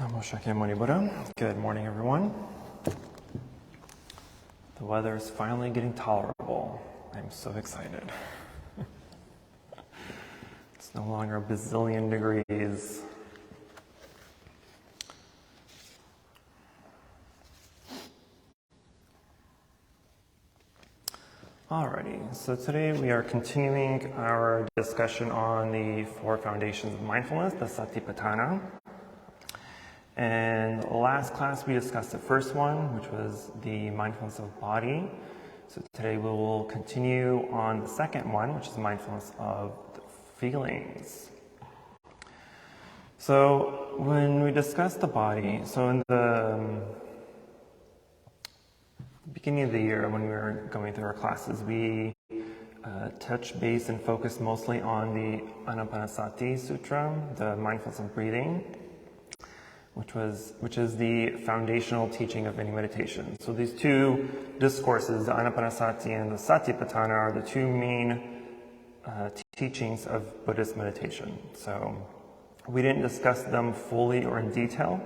Good morning, everyone. The weather is finally getting tolerable. I'm so excited. It's no longer a bazillion degrees. Alrighty, so today we are continuing our discussion on the four foundations of mindfulness, the Satipatthana. And last class we discussed the first one, which was the mindfulness of body. So today we will continue on the second one, which is mindfulness of the feelings. So when we discussed the body, so in the beginning of the year when we were going through our classes, we touched base and focused mostly on the Anapanasati Sutra, the mindfulness of breathing, which is the foundational teaching of any meditation. So these two discourses, the Anapanasati and the Satipatthana, are the two main teachings of Buddhist meditation. So we didn't discuss them fully or in detail.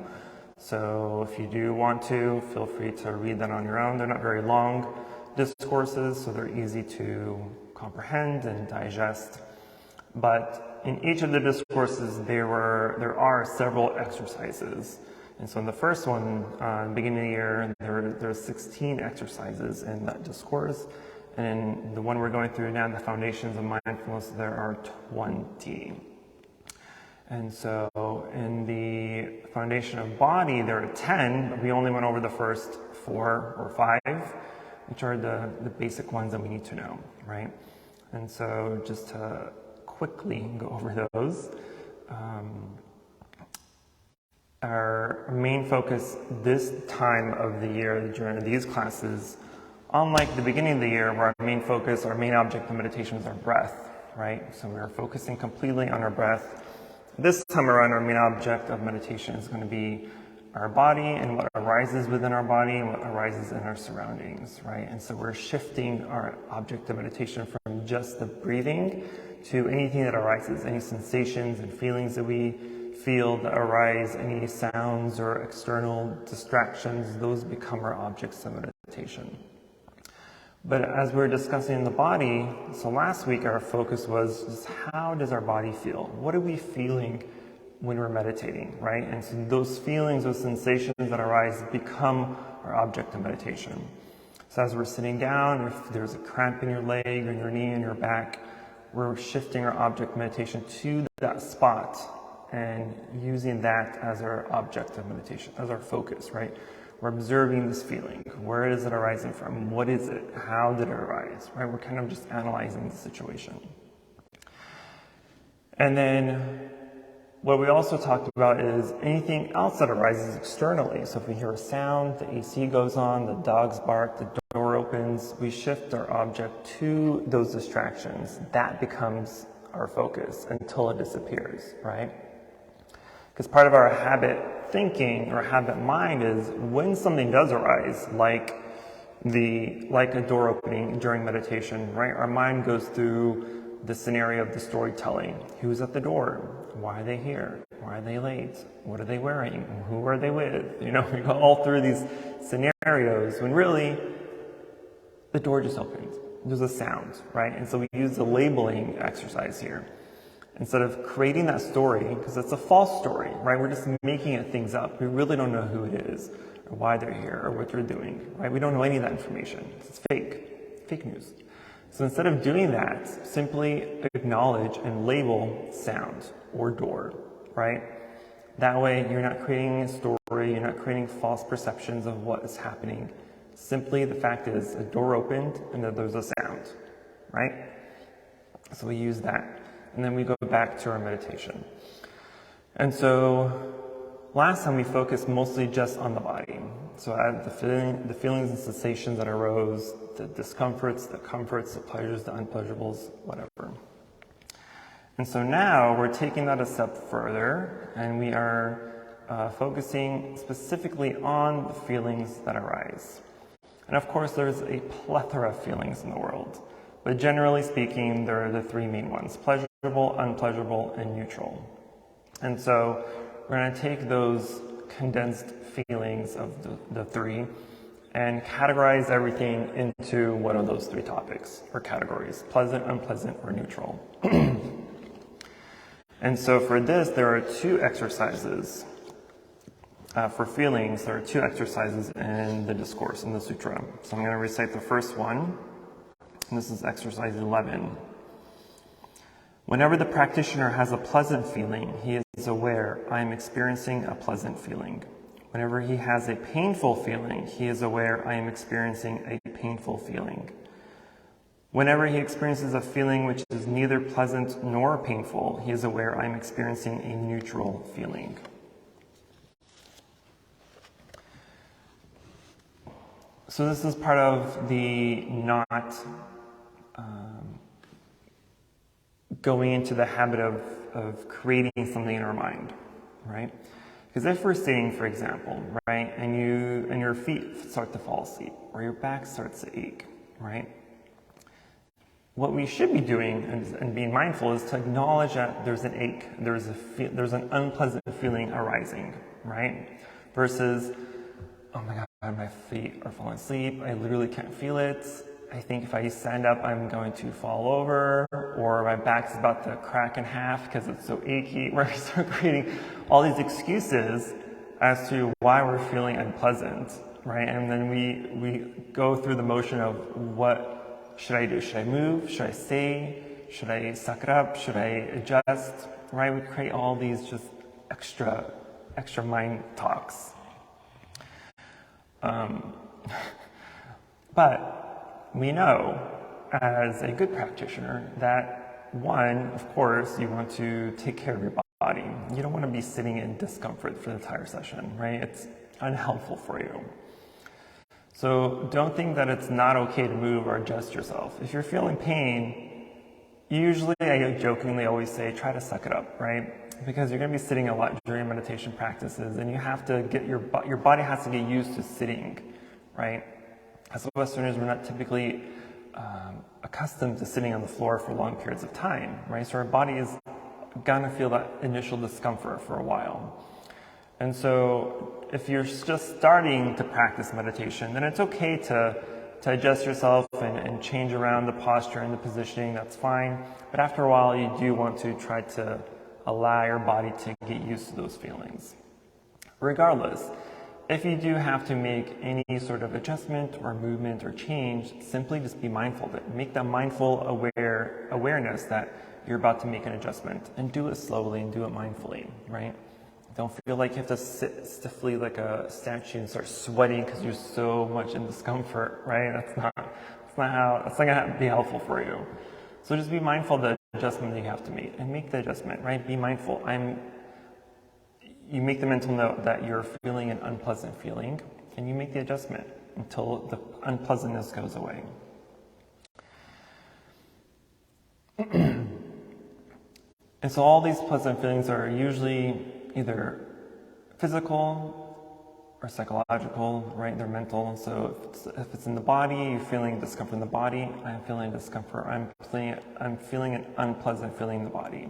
So if you do want to, feel free to read them on your own. They're not very long discourses, so they're easy to comprehend and digest. But in each of the discourses, there are several exercises. And so in the first one, beginning of the year, there's 16 exercises in that discourse. And in the one we're going through now, the foundations of mindfulness, there are 20. And so in the foundation of body, there are 10, but we only went over the first 4 or 5, which are the basic ones that we need to know, right? And so just to quickly go over those, our main focus this time of the year during these classes, unlike the beginning of the year where our main focus, our main object of meditation is our breath, right? So we are focusing completely on our breath. This time around, our main object of meditation is going to be our body and what arises within our body and what arises in our surroundings, right? And so we're shifting our object of meditation from just the breathing to anything that arises, any sensations and feelings that we feel that arise, any sounds or external distractions, those become our objects of meditation. But as we were discussing in the body, so last week our focus was just how does our body feel? What are we feeling when we're meditating, right? And so those feelings, those sensations that arise become our object of meditation. So as we're sitting down, if there's a cramp in your leg or your knee and your back, we're shifting our object of meditation to that spot and using that as our object of meditation, as our focus, right? We're observing this feeling. Where is it arising from? What is it? How did it arise? Right? We're kind of just analyzing the situation. And then what we also talked about is anything else that arises externally. So if we hear a sound, the AC goes on, the dogs bark, the door opens, we shift our object to those distractions. That becomes our focus until it disappears, right? Because part of our habit thinking or habit mind is when something does arise, like a door opening during meditation, right? Our mind goes through the scenario of the storytelling. Who's at the door? Why are they here? Why are they late? What are they wearing? Who are they with? You know, we go all through these scenarios when really the door just opened. There's a sound, right? And so we use the labeling exercise here. Instead of creating that story, because it's a false story, right? We're just making things up. We really don't know who it is, or why they're here, or what they're doing, right? We don't know any of that information. It's fake news. So instead of doing that, simply acknowledge and label sound or door, right? That way you're not creating a story, you're not creating false perceptions of what is happening. Simply the fact is a door opened and that there's a sound, right? So we use that. And then we go back to our meditation. And so last time we focused mostly just on the body. So the feelings and sensations that arose, the discomforts, the comforts, the pleasures, the unpleasurables, whatever. And so now we're taking that a step further and we are focusing specifically on the feelings that arise. And of course there's a plethora of feelings in the world. But generally speaking, there are the 3 main ones: pleasurable, unpleasurable, and neutral. And so we're going to take those condensed feelings of the three and categorize everything into one of those three topics or categories: pleasant, unpleasant, or neutral. And so for this, there are two exercises. For feelings, there are two exercises in the discourse, in the sutra. So I'm going to recite the first one, and this is exercise 11. Whenever the practitioner has a pleasant feeling, he is aware, I am experiencing a pleasant feeling. Whenever he has a painful feeling, he is aware, I am experiencing a painful feeling. Whenever he experiences a feeling which is neither pleasant nor painful, he is aware, I am experiencing a neutral feeling. So this is part of the not going into the habit of creating something in our mind, right? Because if we're sitting, for example, right, and your feet start to fall asleep, or your back starts to ache, right? What we should be doing and being mindful is to acknowledge that there's an ache, there's an unpleasant feeling arising, right? Versus, oh my God, my feet are falling asleep, I literally can't feel it. I think if I stand up, I'm going to fall over, or my back's about to crack in half because it's so achy. Where we start creating all these excuses as to why we're feeling unpleasant, right? And then we go through the motion of what should I do? Should I move? Should I stay? Should I suck it up? Should I adjust? Right? We create all these just extra mind talks. But we know, as a good practitioner, that one, of course, you want to take care of your body. You don't want to be sitting in discomfort for the entire session, right? It's unhelpful for you. So don't think that it's not okay to move or adjust yourself. If you're feeling pain, usually I jokingly always say, try to suck it up, right? Because you're going to be sitting a lot during meditation practices, and you have to get your body has to get used to sitting, right? As Westerners, we're not typically accustomed to sitting on the floor for long periods of time, right? So our body is gonna feel that initial discomfort for a while. And so if you're just starting to practice meditation, then it's okay to adjust yourself and change around the posture and the positioning, that's fine. But after a while, you do want to try to allow your body to get used to those feelings. Regardless, if you do have to make any sort of adjustment or movement or change, simply just be mindful of it. Make that mindful awareness that you're about to make an adjustment, and do it slowly and do it mindfully, right? Don't feel like you have to sit stiffly like a statue and start sweating because you're so much in discomfort, right? That's not gonna be helpful for you. So just be mindful of the adjustment that you have to make, and make the adjustment, right? Be mindful. You make the mental note that you're feeling an unpleasant feeling, and you make the adjustment until the unpleasantness goes away. And so all these pleasant feelings are usually either physical or psychological, right? They're mental. So if it's in the body, you're feeling discomfort in the body. I'm feeling discomfort. I'm feeling an unpleasant feeling in the body.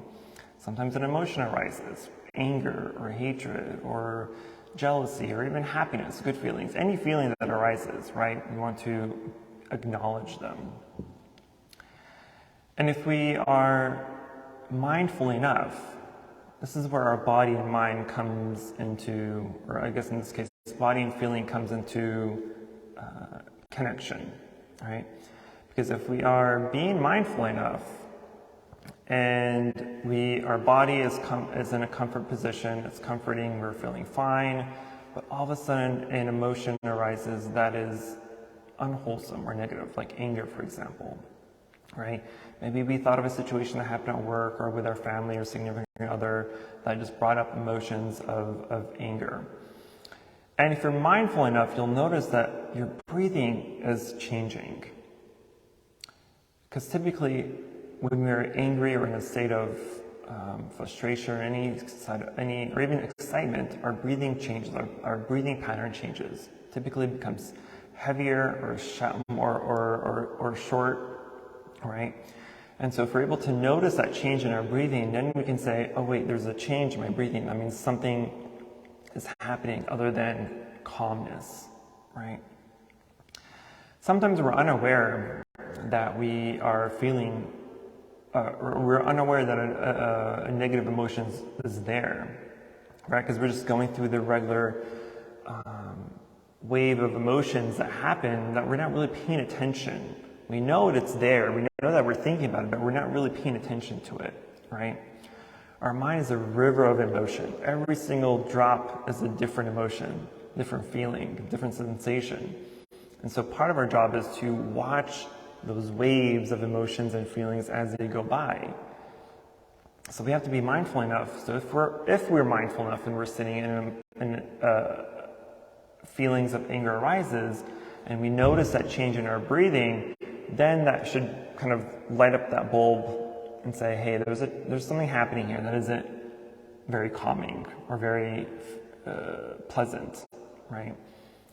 Sometimes an emotion arises. Anger or hatred or jealousy or even happiness, good feelings, any feeling that arises, right? We want to acknowledge them. And if we are mindful enough, this is where our body and mind comes into, or I guess in this case, body and feeling comes into connection, right? Because if we are being mindful enough, and our body is in a comfort position, it's comforting, we're feeling fine, but all of a sudden an emotion arises that is unwholesome or negative, like anger, for example, right? Maybe we thought of a situation that happened at work or with our family or significant other that just brought up emotions of anger. And if you're mindful enough, you'll notice that your breathing is changing. Because typically, when we're angry or in a state of frustration or any or even excitement, our breathing changes. Our breathing pattern changes. Typically, it becomes heavier or short, right? And so, if we're able to notice that change in our breathing, then we can say, "Oh, wait, there's a change in my breathing. That means something is happening other than calmness, right? Sometimes we're unaware that we are feeling, we're unaware that a negative emotion is there, right? Because we're just going through the regular wave of emotions that happen that we're not really paying attention. We know it's there, we know that we're thinking about it, but we're not really paying attention to it, right? Our mind is a river of emotion. Every single drop is a different emotion, different feeling, different sensation. And so part of our job is to watch those waves of emotions and feelings as they go by. So we have to be mindful enough. So if we're mindful enough and we're sitting in feelings of anger arises, and we notice that change in our breathing, then that should kind of light up that bulb and say, hey, there's something happening here that isn't very calming or very pleasant, right?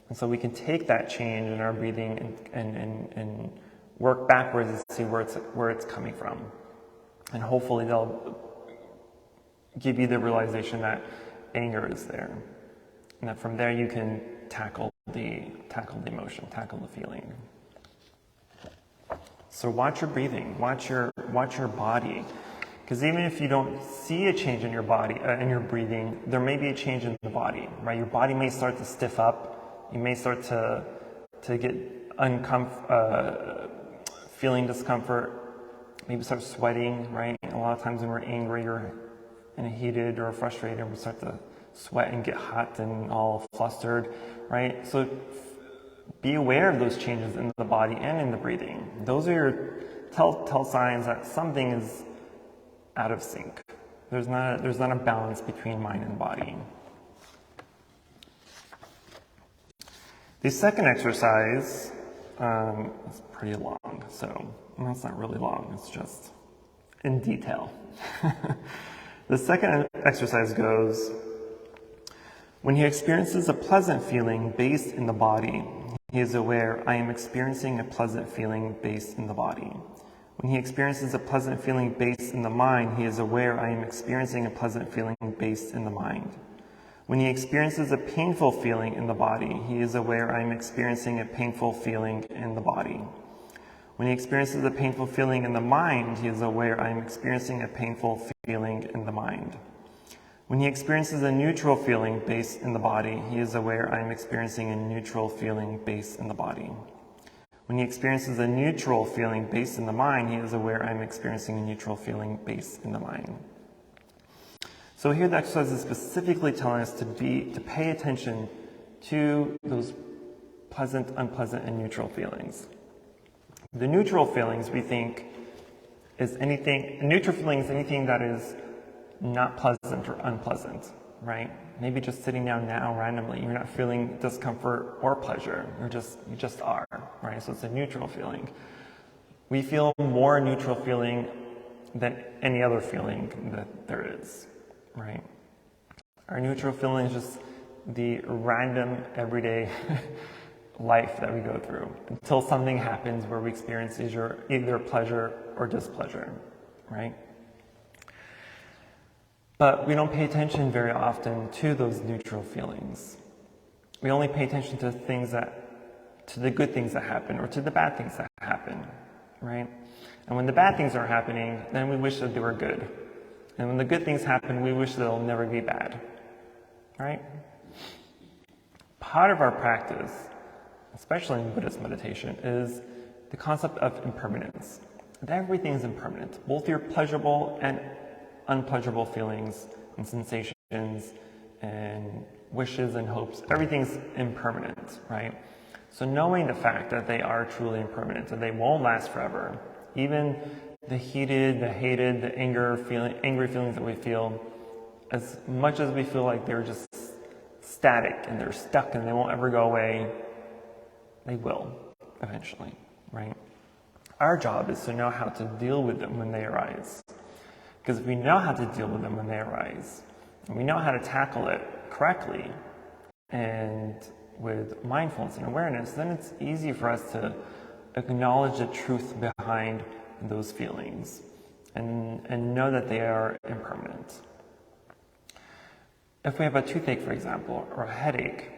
And so we can take that change in our breathing and work backwards and see where it's coming from. And hopefully they'll give you the realization that anger is there. And that from there you can tackle the emotion, tackle the feeling. So watch your breathing, watch your body. Because even if you don't see a change in your body, in your breathing, there may be a change in the body, right? Your body may start to stiff up. You may start to get feeling discomfort, maybe start sweating, right? A lot of times when we're angry or heated or frustrated, we start to sweat and get hot and all flustered, right? So be aware of those changes in the body and in the breathing. Those are your tell signs that something is out of sync. There's not a balance between mind and body. The second exercise is pretty long, so it's not really long, it's just in detail. The second exercise goes, when he experiences a pleasant feeling based in the body, he is aware, I am experiencing a pleasant feeling based in the body. When he experiences a pleasant feeling based in the mind, he is aware, I am experiencing a pleasant feeling based in the mind. When he experiences a painful feeling in the body, he is aware, I am experiencing a painful feeling in the body. When he experiences a painful feeling in the mind, he is aware, I am experiencing a painful feeling in the mind. When he experiences a neutral feeling based in the body, he is aware, I am experiencing a neutral feeling based in the body. When he experiences a neutral feeling based in the mind, he is aware, I am experiencing a neutral feeling based in the mind. So here the exercise is specifically telling us to pay attention to those pleasant, unpleasant, and neutral feelings. The neutral feelings we think is anything that is not pleasant or unpleasant, right? Maybe just sitting down now randomly, you're not feeling discomfort or pleasure, you just are, right? So it's a neutral feeling. We feel more neutral feeling than any other feeling that there is, right? Our neutral feeling is just the random, everyday life that we go through until something happens where we experience either pleasure or displeasure, right? But we don't pay attention very often to those neutral feelings. We only pay attention to the good things that happen or to the bad things that happen, right? And when the bad things are happening, then we wish that they were good. And when the good things happen, we wish they'll never be bad, right? Part of our practice, especially in Buddhist meditation, is the concept of impermanence. That everything is impermanent, both your pleasurable and unpleasurable feelings and sensations and wishes and hopes. Everything's impermanent, right? So knowing the fact that they are truly impermanent, that they won't last forever, even the heated, the hated, the angry feelings that we feel, as much as we feel like they're just static and they're stuck and they won't ever go away, they will eventually, right? Our job is to know how to deal with them when they arise. Because if we know how to deal with them when they arise, and we know how to tackle it correctly and with mindfulness and awareness, then it's easy for us to acknowledge the truth behind those feelings and know that they are impermanent. If we have a toothache, for example, or a headache,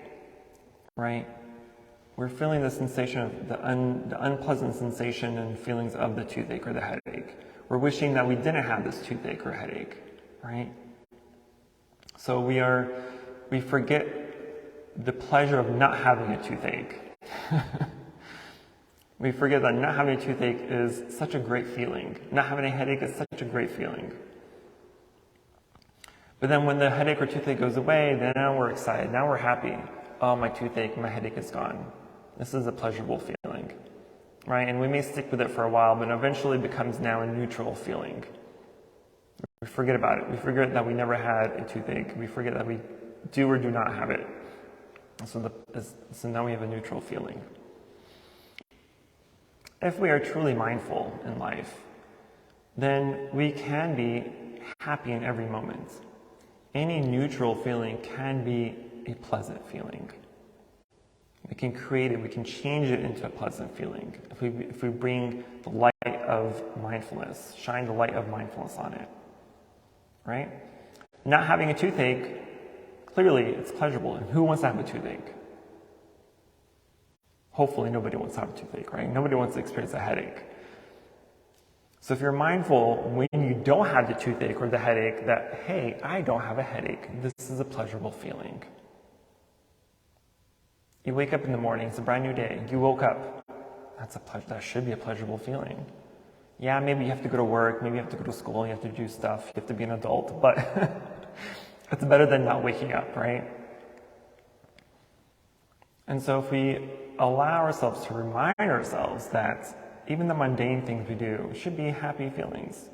right? We're feeling the sensation of the unpleasant sensation and feelings of the toothache or the headache. We're wishing that we didn't have this toothache or headache, right? So we forget the pleasure of not having a toothache. We forget that not having a toothache is such a great feeling. Not having a headache is such a great feeling. But then when the headache or toothache goes away, then now we're excited. Now we're happy. Oh, my toothache, my headache is gone. This is a pleasurable feeling, right? And we may stick with it for a while, but eventually it becomes now a neutral feeling. We forget about it. We forget that we never had a toothache. We forget that we do or do not have it. So now we have a neutral feeling. If we are truly mindful in life, then we can be happy in every moment. Any neutral feeling can be a pleasant feeling. We can create it, we can change it into a pleasant feeling if we bring the light of mindfulness, shine the light of mindfulness on it, right? Not having a toothache, clearly it's pleasurable. And who wants to have a toothache? Hopefully nobody wants to have a toothache, right? Nobody wants to experience a headache. So if you're mindful when you don't have the toothache or the headache that, hey, I don't have a headache, this is a pleasurable feeling. You wake up in the morning, it's a brand new day, you woke up, that should be a pleasurable feeling. Yeah, maybe you have to go to work, maybe you have to go to school, you have to do stuff, you have to be an adult, but it's better than not waking up, right? And so if we allow ourselves to remind ourselves that even the mundane things we do should be happy feelings.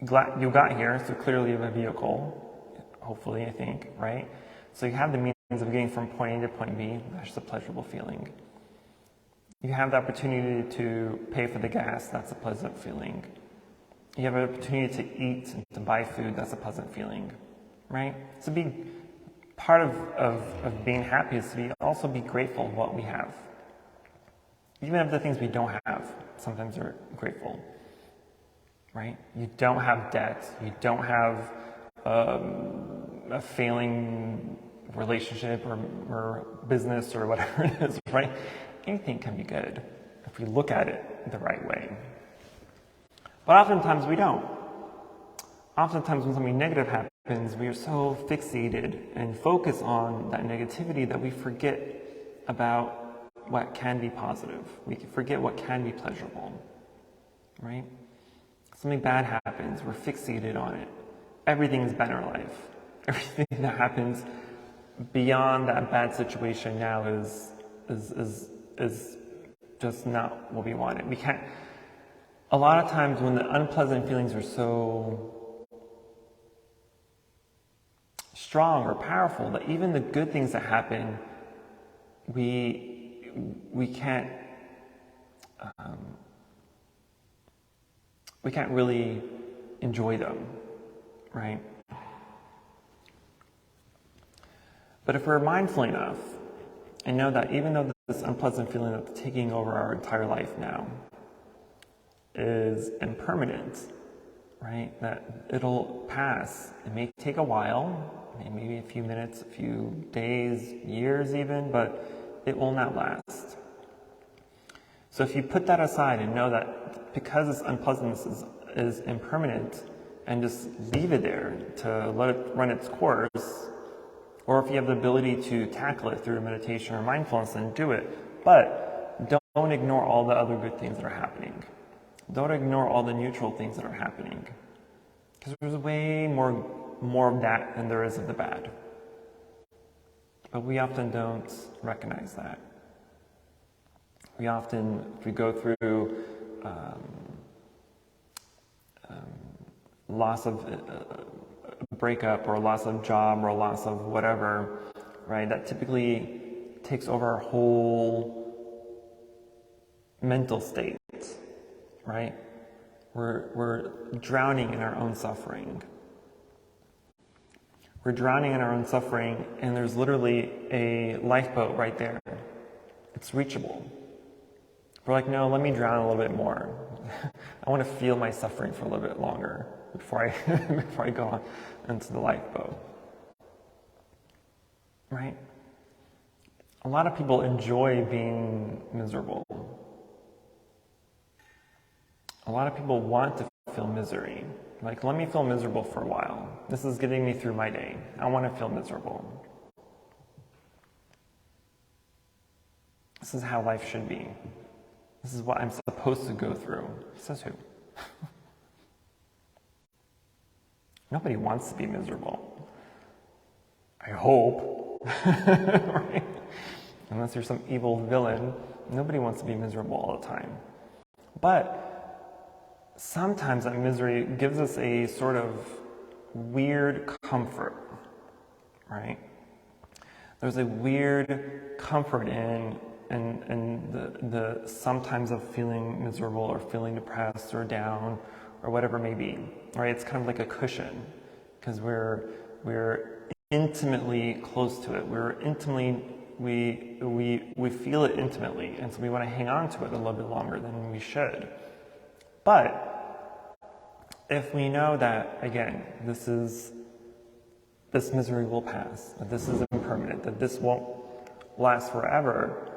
Glad you got here, so clearly you have a vehicle, hopefully, I think, right? So you have the means of getting from point A to point B, that's a pleasurable feeling. You have the opportunity to pay for the gas, that's a pleasant feeling. You have an opportunity to eat and to buy food, that's a pleasant feeling, right? So part of being happy is to also be grateful of what we have. Even of the things we don't have, sometimes we're grateful, right? You don't have debt, you don't have a failing relationship or business or whatever it is, right? Anything can be good if we look at it the right way. But oftentimes we don't. Oftentimes when something negative happens, we are so fixated and focused on that negativity that we forget about what can be positive. We forget what can be pleasurable, right? Something bad happens, we're fixated on it. Everything is bad in our life. Everything that happens beyond that bad situation now is just not what we wanted. We can't. A lot of times when the unpleasant feelings are so strong or powerful that even the good things that happen, we can't really enjoy them, right? But if we're mindful enough and know that even though this unpleasant feeling that's taking over our entire life now is impermanent, right? That it'll pass. It may take a while, maybe a few minutes, a few days, years even, but it will not last. So if you put that aside and know that because this unpleasantness is impermanent and just leave it there to let it run its course, or if you have the ability to tackle it through meditation or mindfulness, then do it. But don't ignore all the other good things that are happening. Don't ignore all the neutral things that are happening. Because there's way more of that than there is of the bad. But we often don't recognize that. We often, if we go through loss of a breakup or a loss of job or a loss of whatever, right, that typically takes over our whole mental state, right? We're drowning in our own suffering. We're drowning in our own suffering, and there's literally a lifeboat right there. It's reachable. We're like, no, let me drown a little bit more. I want to feel my suffering for a little bit longer. before I before I go on into the lifeboat. Right? A lot of people enjoy being miserable. A lot of people want to feel misery. Like, let me feel miserable for a while. This is getting me through my day. I want to feel miserable. This is how life should be. This is what I'm supposed to go through. Says who? Nobody wants to be miserable. I hope. Right? Unless you're some evil villain, nobody wants to be miserable all the time. But sometimes that misery gives us a sort of weird comfort, right? There's a weird comfort in the sometimes of feeling miserable or feeling depressed or down or whatever it may be, right? It's kind of like a cushion because we're intimately close to it. We feel it intimately, and so we want to hang on to it a little bit longer than we should. But if we know that, again, this misery will pass, that this is impermanent, that this won't last forever,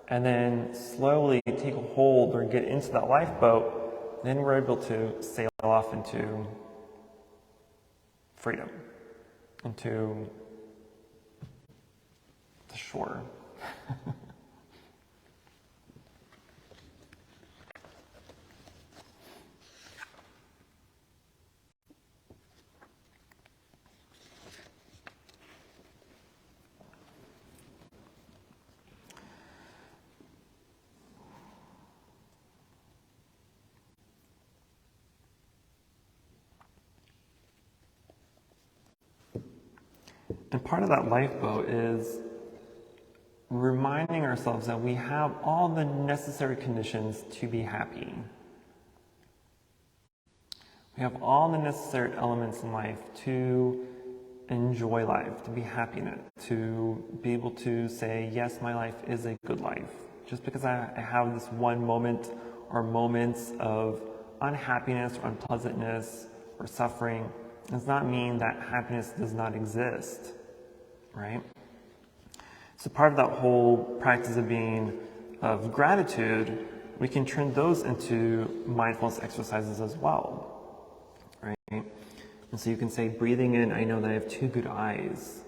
and then slowly take a hold or get into that lifeboat, then we're able to sail off into freedom, into the shore. And part of that lifeboat is reminding ourselves that we have all the necessary conditions to be happy. We have all the necessary elements in life to enjoy life, to be happy in it, to be able to say, yes, my life is a good life. Just because I have this one moment or moments of unhappiness or unpleasantness or suffering does not mean that happiness does not exist, right? So part of that whole practice of gratitude, we can turn those into mindfulness exercises as well, right? And so you can say, breathing in, I know that I have 2 good eyes.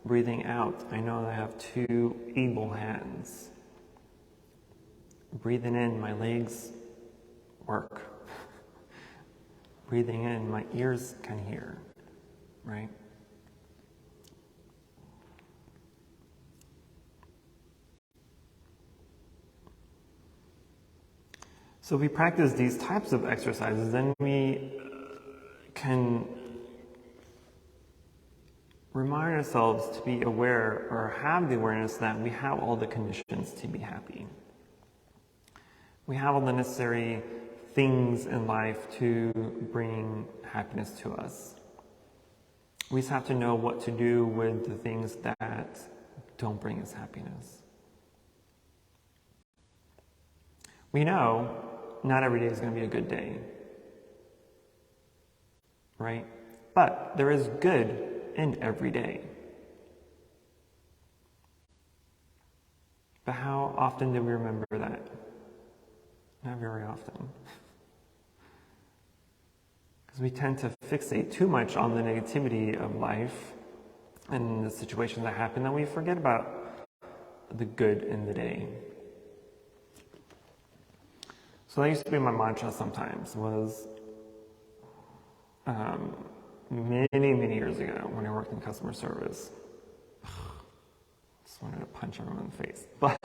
Breathing out, I know that I have 2 able hands. Breathing in, my legs work. Breathing in, my ears can hear, right? So if we practice these types of exercises, then we can remind ourselves to be aware or have the awareness that we have all the conditions to be happy. We have all the necessary things in life to bring happiness to us. We just have to know what to do with the things that don't bring us happiness. We know not every day is going to be a good day, right? But there is good in every day. But how often do we remember that? Not very often. Because we tend to fixate too much on the negativity of life and the situations that happen that we forget about the good in the day. So that used to be my mantra sometimes, was many years ago when I worked in customer service. Just wanted to punch everyone in the face. But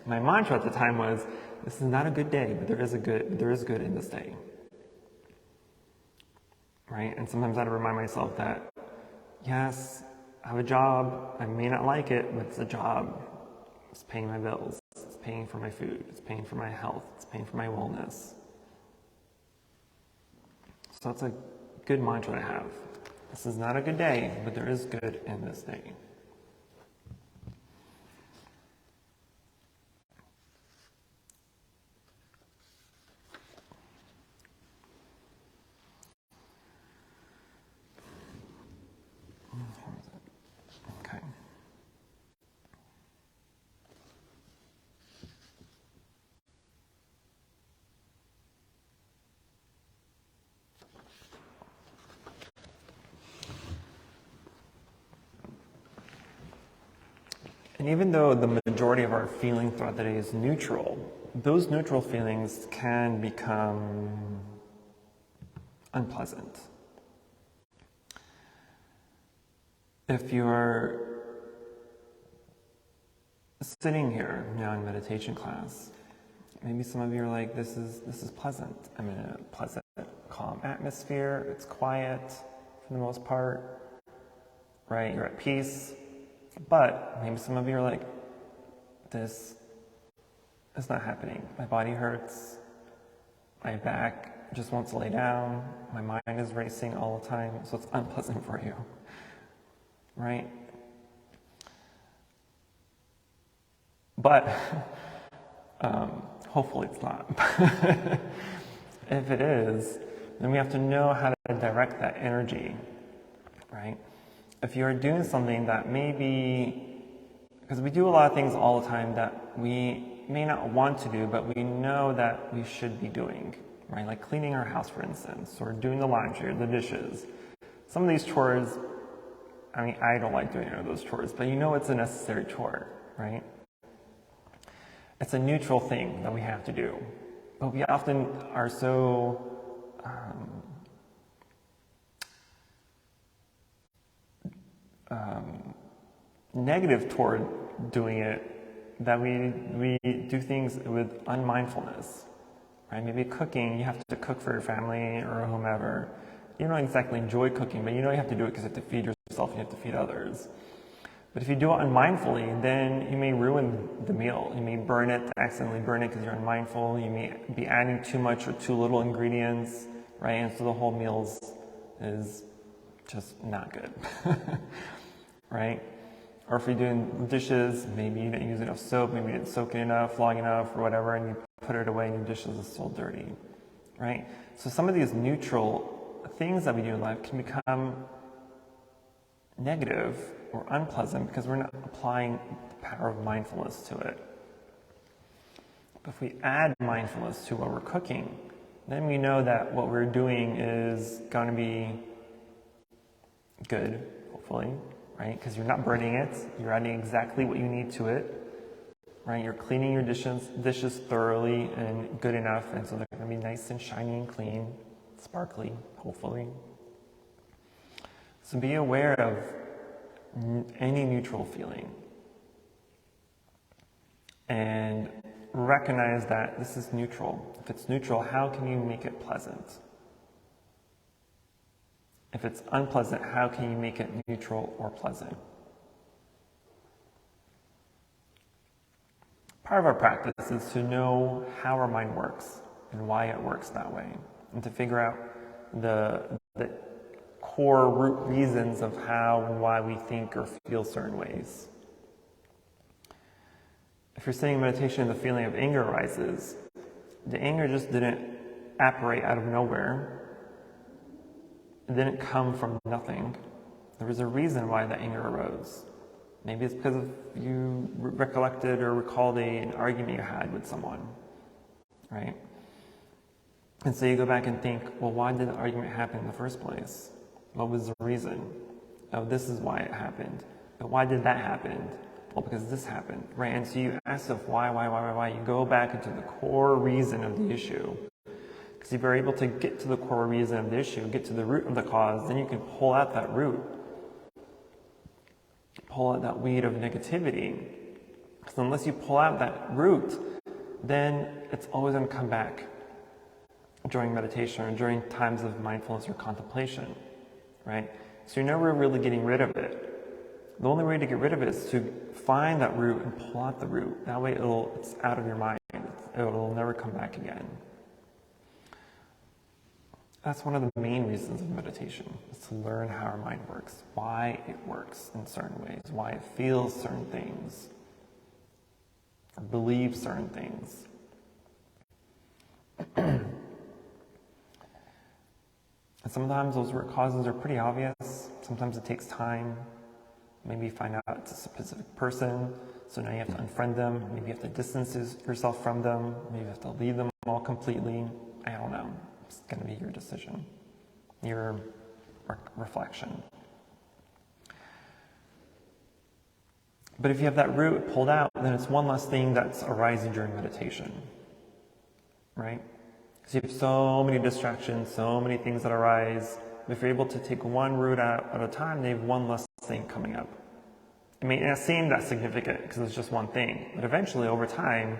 my mantra at the time was, this is not a good day, but there is good in this day. Right? And sometimes I had to remind myself that, yes, I have a job, I may not like it, but it's a job. It's paying my bills, it's paying for my food, it's paying for my health, it's paying for my wellness. So that's a good mantra to have. This is not a good day, but there is good in this day. And even though the majority of our feeling throughout the day is neutral, those neutral feelings can become unpleasant. If you're sitting here now in meditation class, maybe some of you are like, this is pleasant. I'm in a pleasant, calm atmosphere. It's quiet for the most part, right? You're at peace. But maybe some of you are like, this is not happening. My body hurts. My back just wants to lay down. My mind is racing all the time, so it's unpleasant for you, right? But hopefully it's not. If it is, then we have to know how to direct that energy, right? If you're doing something that maybe, because we do a lot of things all the time that we may not want to do, but we know that we should be doing, right? Like cleaning our house, for instance, or doing the laundry or the dishes. Some of these chores, I mean, I don't like doing any of those chores, but you know it's a necessary chore, right? It's a neutral thing that we have to do. But we often are so negative toward doing it that we do things with unmindfulness, right? Maybe cooking, you have to cook for your family or whomever. You don't exactly enjoy cooking, but you know you have to do it because you have to feed yourself, you have to feed others. But if you do it unmindfully, then you may ruin the meal. You may burn it, accidentally burn it because you're unmindful. You may be adding too much or too little ingredients, right? And so the whole meal is just not good, right? Or if you're doing dishes, maybe you didn't use enough soap, maybe you didn't soak it enough, long enough, or whatever, and you put it away and your dishes are still dirty, right? So some of these neutral things that we do in life can become negative or unpleasant because we're not applying the power of mindfulness to it. But if we add mindfulness to what we're cooking, then we know that what we're doing is going to be good, hopefully, right? Because you're not burning it, you're adding exactly what you need to it, right? You're cleaning your dishes thoroughly and good enough, and so they're going to be nice and shiny and clean, sparkly, hopefully. So be aware of any neutral feeling and recognize that this is neutral. If it's neutral, how can you make it pleasant? If it's unpleasant, how can you make it neutral or pleasant? Part of our practice is to know how our mind works and why it works that way, and to figure out the core root reasons of how and why we think or feel certain ways. If you're sitting in meditation and the feeling of anger arises, the anger just didn't apparate out of nowhere. It didn't come from nothing. There was a reason why the anger arose. Maybe it's because you recollected or recalled an argument you had with someone, right? And so you go back and think, well, why did the argument happen in the first place? What was the reason? Oh, this is why it happened. But why did that happen? Well, because this happened, right? And so you ask yourself, why? You go back into the core reason of the issue. Because if you're able to get to the core reason of the issue, get to the root of the cause, then you can pull out that root. Pull out that weed of negativity. Because unless you pull out that root, then it's always going to come back during meditation or during times of mindfulness or contemplation, right? So you're never really getting rid of it. The only way to get rid of it is to find that root and pull out the root. That way it's out of your mind. It'll never come back again. That's one of the main reasons of meditation, is to learn how our mind works, why it works in certain ways, why it feels certain things, or believes certain things. And sometimes those root causes are pretty obvious. Sometimes it takes time. Maybe you find out it's a specific person, so now you have to unfriend them. Maybe you have to distance yourself from them. Maybe you have to leave them all completely. I don't know. It's going to be your decision, your reflection. But if you have that root pulled out, then it's one less thing that's arising during meditation, right? Because you have so many distractions, so many things that arise. If you're able to take one root out at a time, they have one less thing coming up. It may not seem that significant because it's just one thing, but eventually, over time,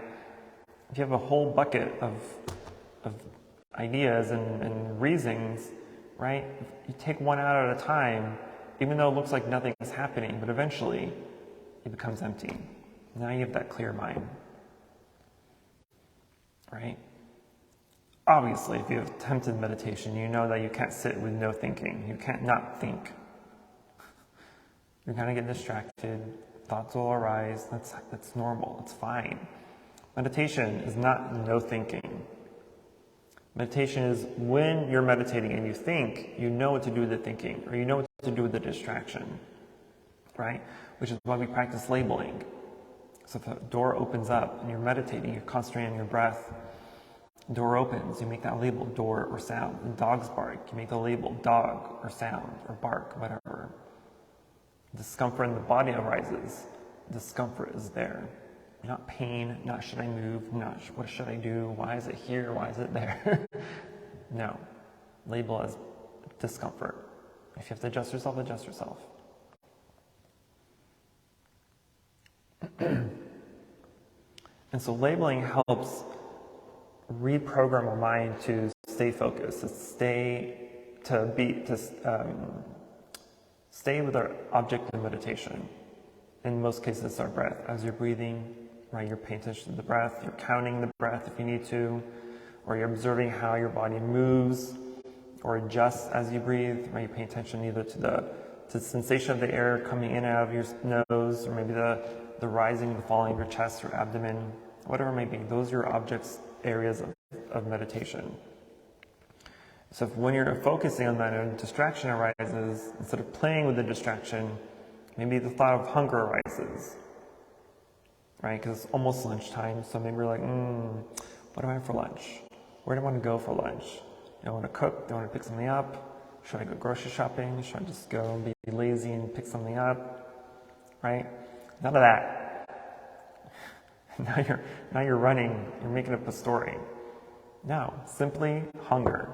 if you have a whole bucket of ideas and reasons, right? You take one out at a time, even though it looks like nothing is happening, but eventually it becomes empty. Now you have that clear mind, right? Obviously, if you have attempted meditation, you know that you can't sit with no thinking. You can't not think. You're going to get distracted. Thoughts will arise. That's normal. It's fine. Meditation is not no thinking. Meditation is when you're meditating and you think, you know what to do with the thinking, or you know what to do with the distraction, right? Which is why we practice labeling. So if a door opens up and you're meditating, you're concentrating on your breath, door opens, you make that label door or sound. And dogs bark, you make the label dog or sound or bark, whatever. Discomfort in the body arises. Discomfort is there. Not pain, not should I move, not what should I do, why is it here, why is it there? No. Label as discomfort. If you have to adjust yourself, adjust yourself. And so labeling helps reprogram our mind to stay focused, to stay with our object of meditation. In most cases, it's our breath. As you're breathing, right, you're paying attention to the breath, you're counting the breath if you need to, or you're observing how your body moves or adjusts as you breathe, right? You pay attention either to the sensation of the air coming in and out of your nose, or maybe the rising and falling of your chest or abdomen, whatever it may be. Those are your objects, areas of meditation. So if when you're focusing on that and a distraction arises, instead of playing with the distraction, maybe the thought of hunger arises, right? Because it's almost lunchtime, so maybe we're like, what do I have for lunch? Where do I want to go for lunch? Do I want to cook? Do I want to pick something up? Should I go grocery shopping? Should I just go and be lazy and pick something up? Right? None of that. Now you're running, you're making up a story. No, simply hunger,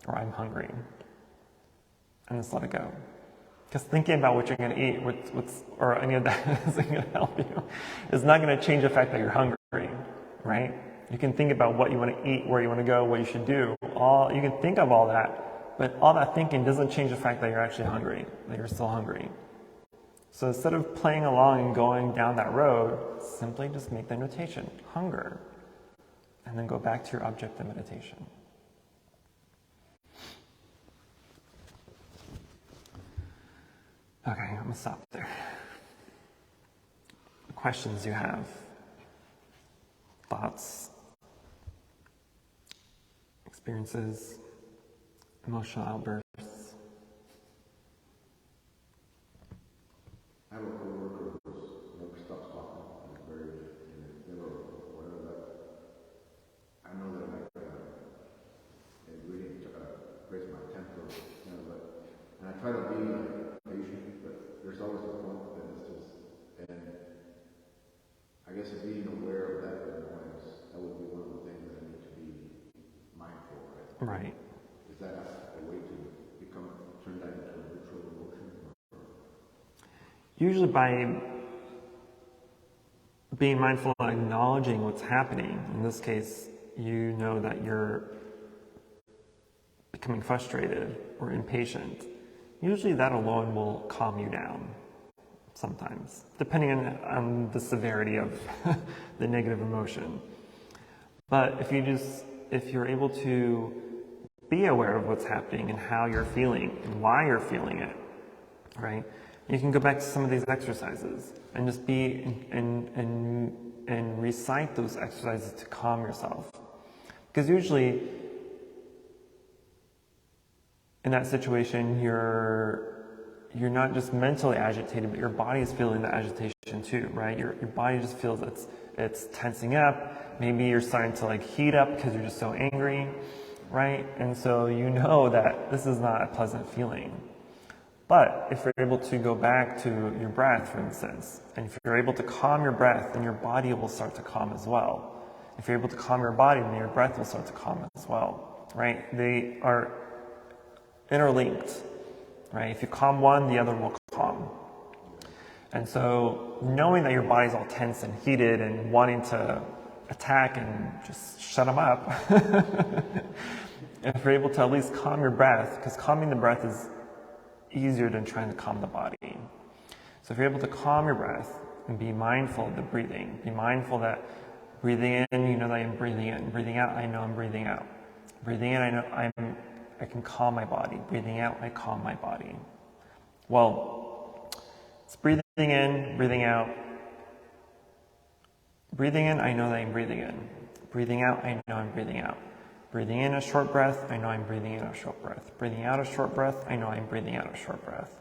or I'm hungry. And just let it go. Because thinking about what you're going to eat, or any of that isn't going to help you. It's not going to change the fact that you're hungry, right? You can think about what you want to eat, where you want to go, what you should do. You can think of all that, but all that thinking doesn't change the fact that you're actually hungry, that you're still hungry. So instead of playing along and going down that road, simply just make the notation, hunger, and then go back to your object of meditation. Okay, I'm going to stop there. The questions you have, thoughts, experiences, emotional outbursts. I have a coworker who never stops talking. He's very in the middle of whatever that. I know that it really raised my temper, and I try to be patient, but there's always a point that it's just, and I guess being aware of that annoyance, that would be one of the things that I need to be mindful of. Right. Is that a way to turn that into a neutral emotion? Usually by being mindful and acknowledging what's happening. In this case, you know that you're becoming frustrated or impatient. Usually that alone will calm you down sometimes, depending on the severity of the negative emotion. But if you're able to be aware of what's happening and how you're feeling and why you're feeling it, right? You can go back to some of these exercises and just be and recite those exercises to calm yourself. Because usually in that situation, you're not just mentally agitated, but your body is feeling the agitation too, right? Your body just feels it's tensing up. Maybe you're starting to heat up because you're just so angry, right? And so you know that this is not a pleasant feeling. But if you're able to go back to your breath, for instance, and if you're able to calm your breath, then your body will start to calm as well. If you're able to calm your body, then your breath will start to calm as well, right? They are interlinked, right? If you calm one, the other will calm. And so knowing that your body's all tense and heated and wanting to attack and just shut them up, if you're able to at least calm your breath, because calming the breath is easier than trying to calm the body. So if you're able to calm your breath and be mindful of the breathing, be mindful that breathing in, you know that I'm breathing in. Breathing out, I know I'm breathing out. Breathing in, I know I can calm my body. Breathing out, I calm my body. Well, it's breathing in, breathing out. Breathing in, I know that I'm breathing in. Breathing out, I know I'm breathing out. Breathing in a short breath, I know I'm breathing in a short breath. Breathing out a short breath, I know I'm breathing out a short breath.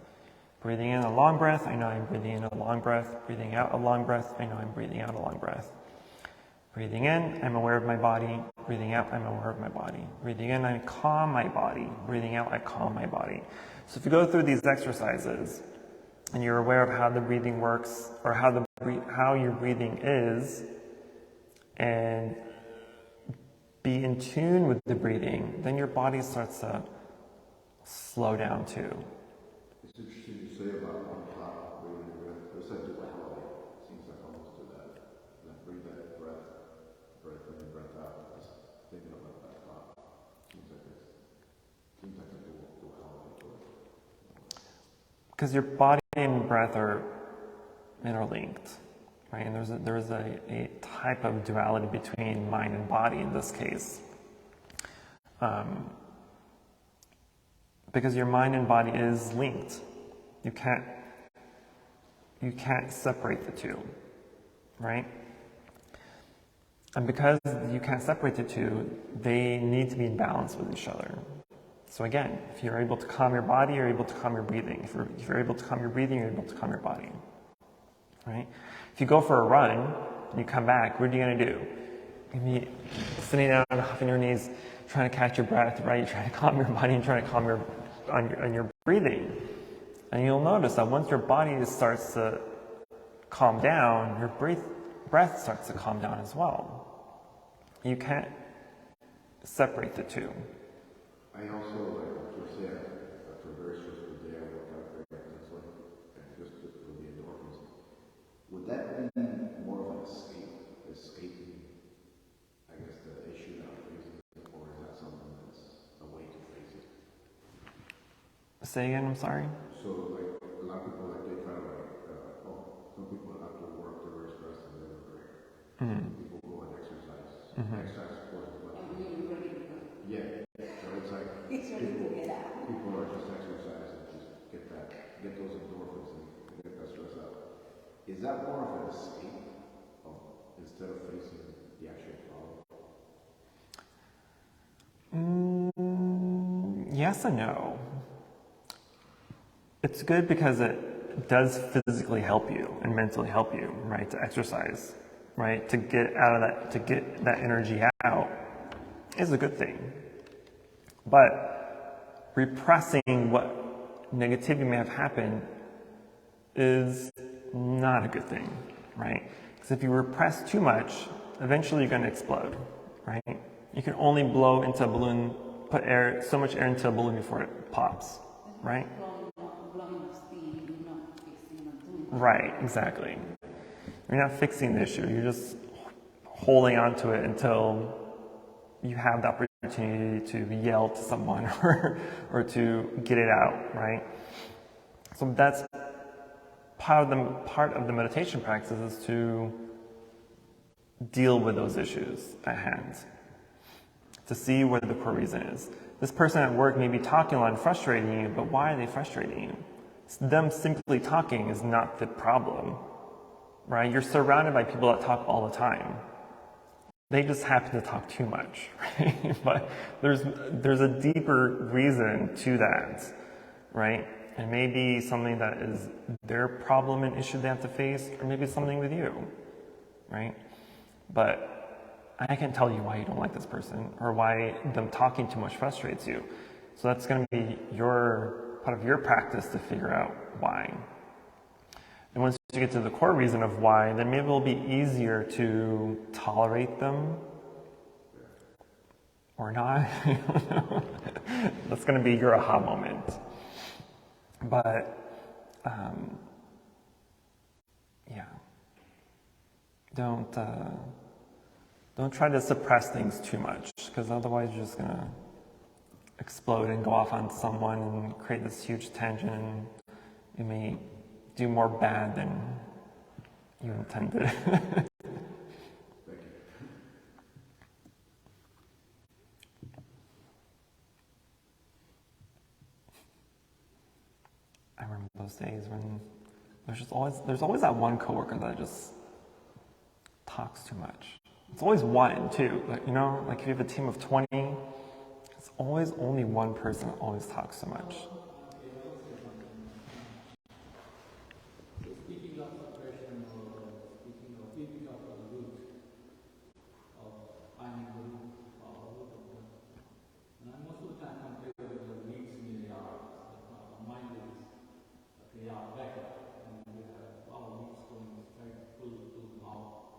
Breathing in a long breath, I know I'm breathing in a long breath. Breathing out a long breath, I know I'm breathing out a long breath. Breathing in, I'm aware of my body. Breathing out, I'm aware of my body. Breathing in, I calm my body. Breathing out, I calm my body. So if you go through these exercises and you're aware of how the breathing works or how your breathing is, and be in tune with the breathing, then your body starts to slow down too. It's interesting you say about on top, breathing and breath. There's a duality. Seems like almost to that. Like breathe that breath in and breath out. Just thinking about that thought. Seems like a duality to it. Because your body and breath are interlinked, right? And there's a type of duality between mind and body in this case. Because your mind and body is linked. You can't separate the two, right? And because you can't separate the two, they need to be in balance with each other. So again, if you're able to calm your body, you're able to calm your breathing. If you're able to calm your breathing, you're able to calm your body, right? If you go for a run and you come back, what are you going to do? You're going to be sitting down, huffing your knees, trying to catch your breath, right? You're trying to calm your body and trying to calm your breathing. And you'll notice that once your body starts to calm down, your breath starts to calm down as well. You can't separate the two. I also, like you said, after a very stressful day, I work out very intensely, and just for the endorphins. Would that be more of an escaping, I guess, the issue that I'm facing, or is that something that's a way to face it? Say again, I'm sorry? So, like, a lot of people, like, they try to, some people after work, they're very stressed and they're very, people go and exercise. Exercise, of course, but, yeah. So it's like, people are just exercising, just get those endorphins and get that stress out. Is that more of an escape instead of facing the actual problem? Yes and no. It's good because it does physically help you and mentally help you, right? To exercise, right? To get that energy out is a good thing. But repressing what negativity may have happened is not a good thing, right? Because if you repress too much, eventually you're going to explode, right? You can only blow into a balloon, put so much air into a balloon before it pops, right? Right, exactly. You're not fixing the issue. You're just holding on to it until you have the opportunity to yell to someone or to get it out, right? So that's part of the meditation practice is to deal with those issues at hand, to see what the core reason is. This person at work may be talking a lot and frustrating you, but why are they frustrating you? Them simply talking is not the problem, right? You're surrounded by people that talk all the time. They just happen to talk too much, right? But there's a deeper reason to that, right? It may be something that is their problem and issue they have to face, or maybe something with you, right? But I can't tell you why you don't like this person or why them talking too much frustrates you. So that's going to be your part of your practice to figure out why. And once you get to the core reason of why, then maybe it'll be easier to tolerate them or not. I don't know. That's going to be your aha moment. But, yeah. Don't try to suppress things too much, because otherwise you're just going to explode and go off on someone and create this huge tangent, and you may do more bad than you intended. I remember those days when there's always that one coworker that just talks too much. It's always one too, like, like if you have a team of 20, it's always only one person that always talks so much. Speaking of suppression or speaking of the root of finding the root of them. And most of the time compared with the weeds in the yard, the mind is okay, yeah, better. And we have our weeds going trying to pull them out.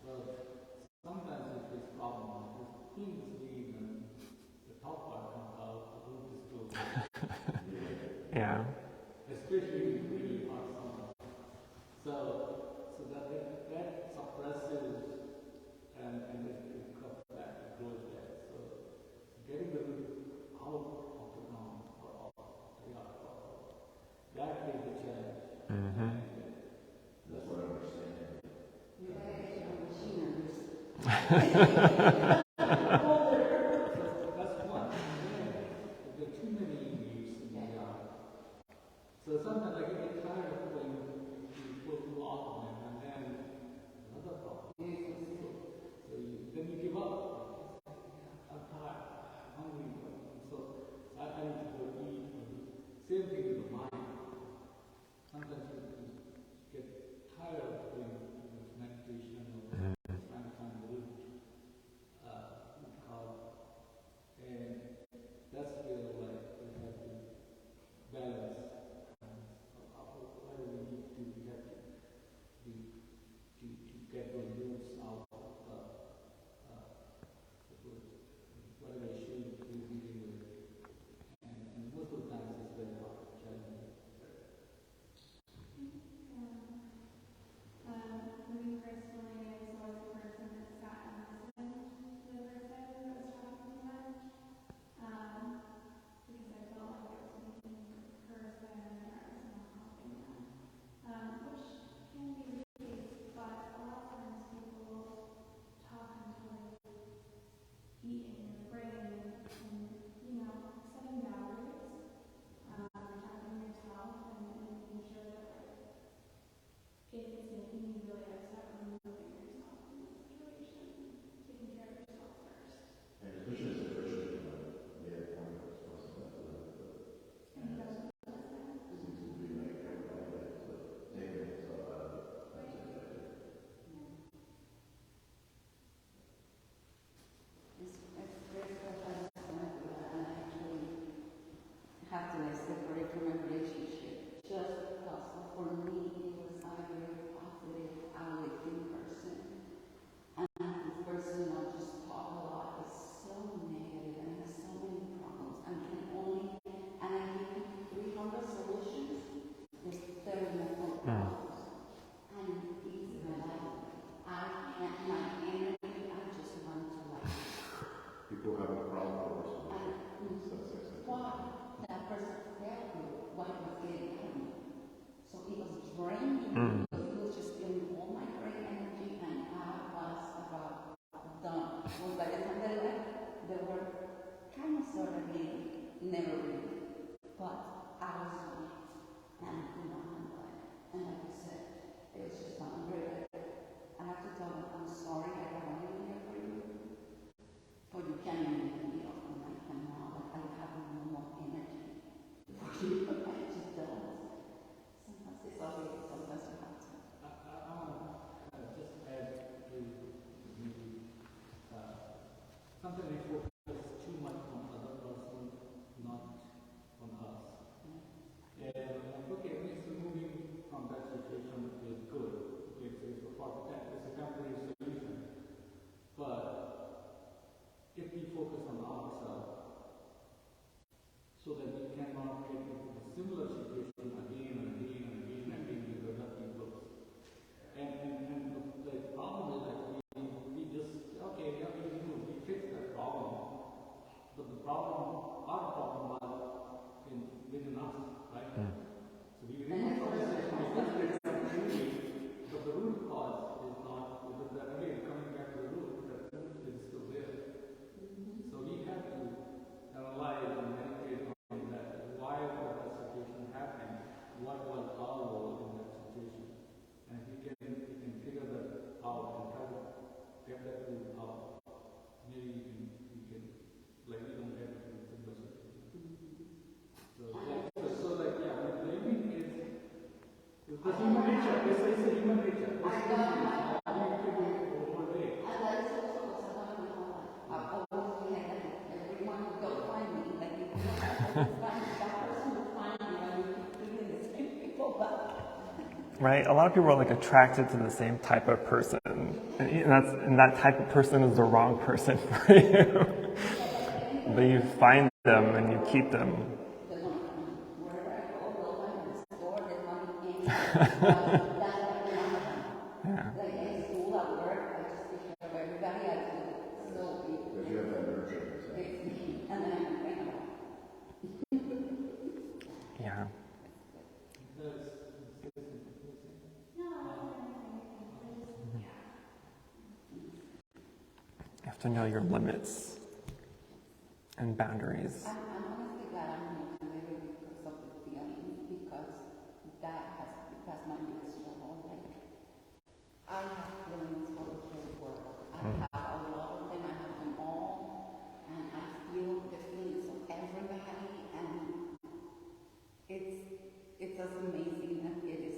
But sometimes it is problem. Just pulling this weed and the top part comes out, the root is still there. Yeah. Especially really hard summer. So that suppresses and it comes back, it grows back. So getting the root out of the ground or that is the challenge. Mm-hmm. That's what I'm saying. That's one. There are too many leaves in the yard. So sometimes I get tired of pulling all of them, and then another problem. So then you give up. I'm tired. I'm hungry. So I need to go eat. Same thing with the mind. Sometimes you get tired of doing meditation or trying to find the root cause, and that's where like we have to balance. Why do we need to get those roots out of whatever issue we're dealing with? And most of the times it's very hard, challenging. Me personally, I was always the person that sat and listened to the person that was talking too much, because I felt like I was making the person or I was not helping them, which can be the case, but a lot of times people talk until they've eaten their brain and, setting boundaries, protecting yourself and making sure that if it's making you really upset, removing yourself from the situation, taking care of yourself first. And especially a situation they have one of responsibility, And that's what it does then. seems to be like everybody like taking themselves out of it. That's it right there. It's very special, and I actually have to separate from a relationship just because for me it was not a very positive, outwarding person. And this person I just talk a lot is so negative and has so many problems and I give him 300 solutions, there's 30 more problems. And he's my life. I can't, my energy, I just want to People have a problem with person. why that person failed me, why was getting at me. So it was draining me because it was just feeling all my great energy and I was about done. Well, by the time they left, they were kind of sort of leaving, never really. But I was right. And I'm glad. And like I said, it was just boundary. I have to tell them, I'm sorry, I don't want to be here for you. But you can't even get me off the night and now I have no more energy for you. I just don't. Sometimes it's okay, sometimes you have to. I want to just add to maybe sometimes we focus too much on other person, not on us. right? A lot of people are like attracted to the same type of person, and that type of person is the wrong person for you. But you find them and you keep them. Wherever I go, they'll find in the store, they find in that's like one of them. Yeah. Like in school, at work, I just take care of everybody. I feel so Because you have that nurturing side. it's me, and then I complain about it. Yeah. You have to know your limits and boundaries. I'm honestly glad I'm here today because of the feeling, because that's my biggest struggle. Like, I have feelings for the whole world. I have a lot of them, I have them all, and I feel the feelings of everybody, and it's as amazing as it is,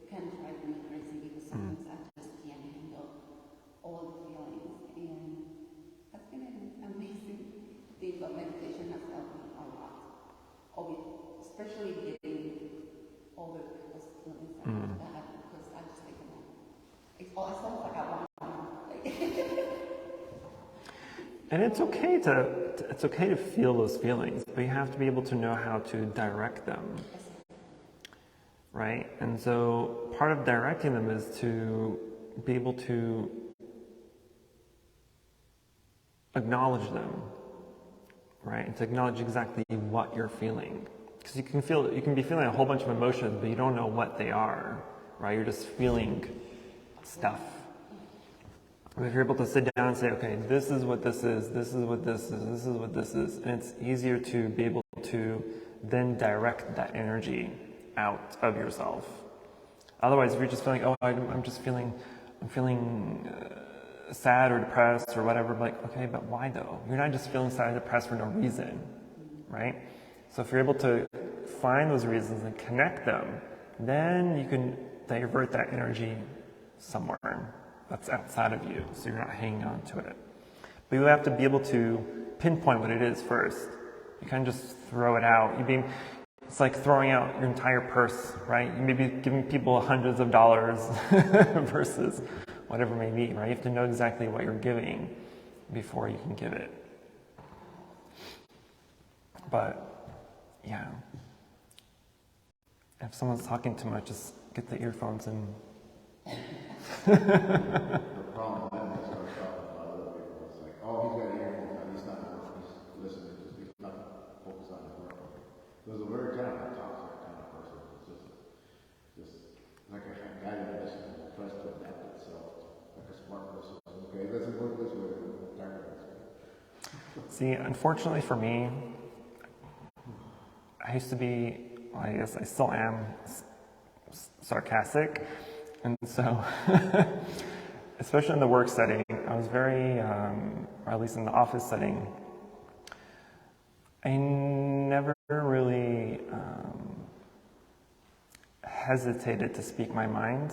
can drive me crazy because sometimes I just can't handle all the feelings, and that's been an amazing thing, but meditation has helped me a lot. Especially getting over people's feelings like that, because I just take them on. It's almost like I want And it's okay to feel those feelings, but you have to be able to know how to direct them. Right? And so part of directing them is to be able to acknowledge them, right? And to acknowledge exactly what you're feeling. Because you can be feeling a whole bunch of emotions, but you don't know what they are, right? You're just feeling stuff. But if you're able to sit down and say, okay, this is what this is, this is what this is, this is what this is, and it's easier to be able to then direct that energy out of yourself. Otherwise, if you're just feeling, I'm feeling sad or depressed or whatever, like, okay, but why though? You're not just feeling sad or depressed for no reason, right? So if you're able to find those reasons and connect them, then you can divert that energy somewhere that's outside of you, so you're not hanging on to it. But you have to be able to pinpoint what it is first. You can't just throw it out. It's like throwing out your entire purse, right? You may be giving people hundreds of dollars versus whatever it may be, right? You have to know exactly what you're giving before you can give it. But, yeah. If someone's talking too much, just get the earphones and... The problem then is start talking about other people. It's like, oh, he's got earphones on, he's not working, he's listening, he's not focused on his work. There's a very kind of toxic kind of person. It's just like a guided mission that tries to adapt itself like a smart person. Okay, it doesn't work this way, it work this way. See, unfortunately for me, I used to be, I guess I still am sarcastic. And so, especially in the work setting, I was very, or at least in the office setting, I never really hesitated to speak my mind.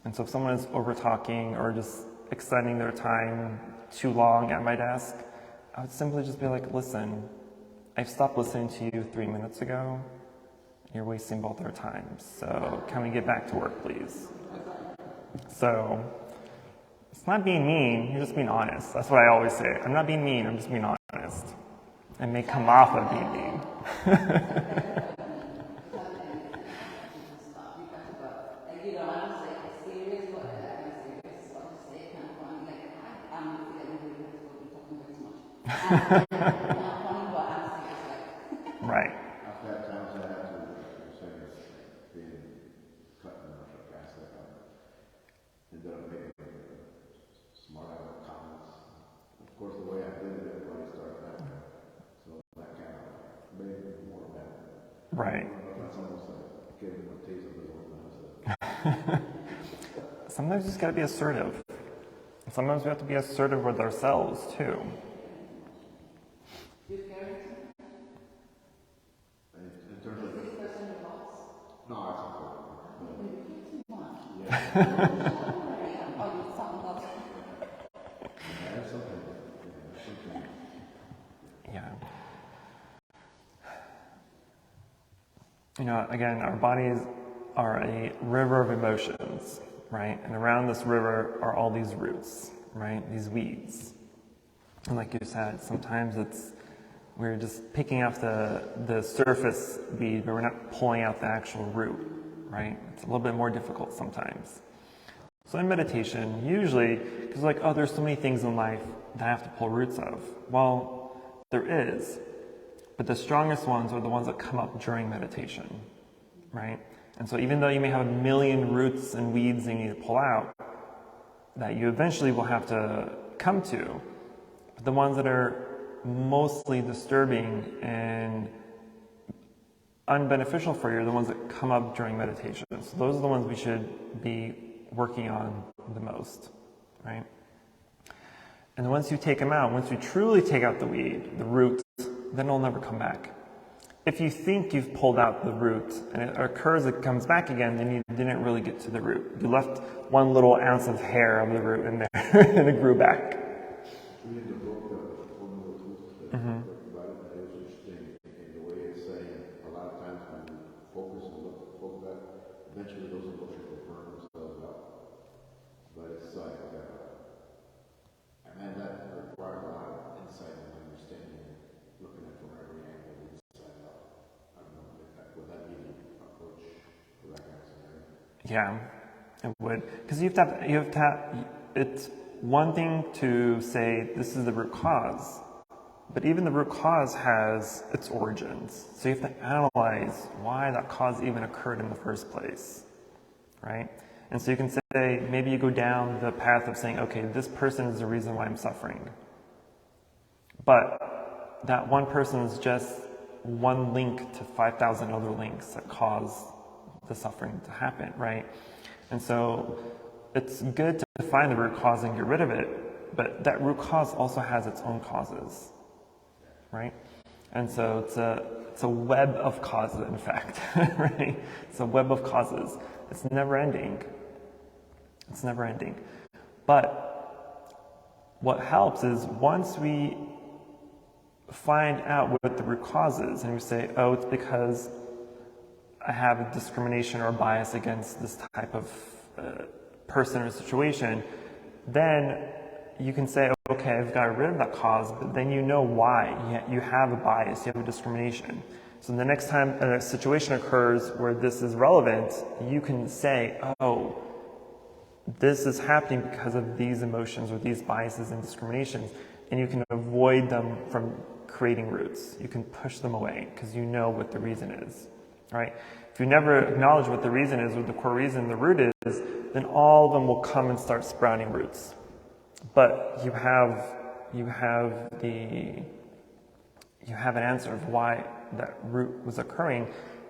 And so if someone is over-talking or just extending their time too long at my desk, I would simply just be like, listen, I've stopped listening to you 3 minutes ago. You're wasting both our times. So can we get back to work, please? So it's not being mean, you're just being honest. That's what I always say. I'm not being mean, I'm just being honest. It may come off of being mean. Right. After that times I have to, you're saying it's being cut and sarcastic. Instead of making smart aleck comments. Of course, the way I did it, everybody started laughing. So that kind of made it more bad. Right. That's almost like giving them a taste of his own medicine. Sometimes you just gotta be assertive. Sometimes we have to be assertive with ourselves too. In terms of... No, it's important. Yeah. You know, again, our bodies are a river of emotions, right? And around this river are all these roots, right? These weeds. And like you said, sometimes we're just picking off the surface weed, but we're not pulling out the actual root, right? It's a little bit more difficult sometimes. So in meditation, usually, because like, oh, there's so many things in life that I have to pull roots of. Well, there is, but the strongest ones are the ones that come up during meditation, right? And so even though you may have a million roots and weeds that you need to pull out, that you eventually will have to come to, the ones that are mostly disturbing and unbeneficial for you are the ones that come up during meditation. So those are the ones we should be working on the most, right? And once you take them out, once you truly take out the weed, the root, then it'll never come back. If you think you've pulled out the root and it occurs, it comes back again, then you didn't really get to the root. You left one little ounce of hair of the root in there and it grew back. Reading the book, one of the tools that about it, that was interesting. And the way it's saying, a lot of times when we focus and look at that, eventually those emotions will burn themselves out. But it's like, man, that requires a lot of insight and understanding, looking at from every angle, inside out. I don't know, would that be the approach for that kind of scenario? Yeah, it would. Because you have to have, it's one thing to say this is the root cause, but even the root cause has its origins. So you have to analyze why that cause even occurred in the first place, right? And so you can say, maybe you go down the path of saying, okay, this person is the reason why I'm suffering. But that one person is just one link to 5,000 other links that cause the suffering to happen, right? And so it's good to find the root cause and get rid of it, but that root cause also has its own causes, right? And so it's a web of causes, in fact, right? It's a web of causes. It's never ending. It's never ending. But what helps is once we find out what the root cause is, and we say, oh, it's because I have a discrimination or a bias against this type of person or situation, then you can say, okay, I've got rid of that cause, but then you know why. You have a bias, you have a discrimination. So the next time a situation occurs where this is relevant, you can say, oh, this is happening because of these emotions or these biases and discriminations, and you can avoid them from creating roots. You can push them away because you know what the reason is, right? If you never acknowledge what the reason is, what the core reason, the root is, then all of them will come and start sprouting roots. But you have an answer of why that root was occurring.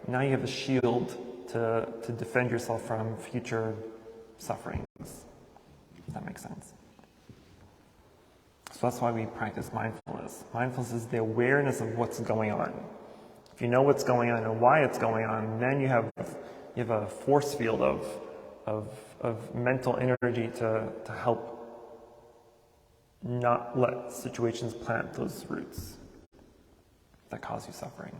Now you have a shield to defend yourself from future sufferings. Does that make sense? So that's why we practice mindfulness. Mindfulness is the awareness of what's going on. If you know what's going on and why it's going on, then you have a force field of mental energy to help not let situations plant those roots that cause you suffering.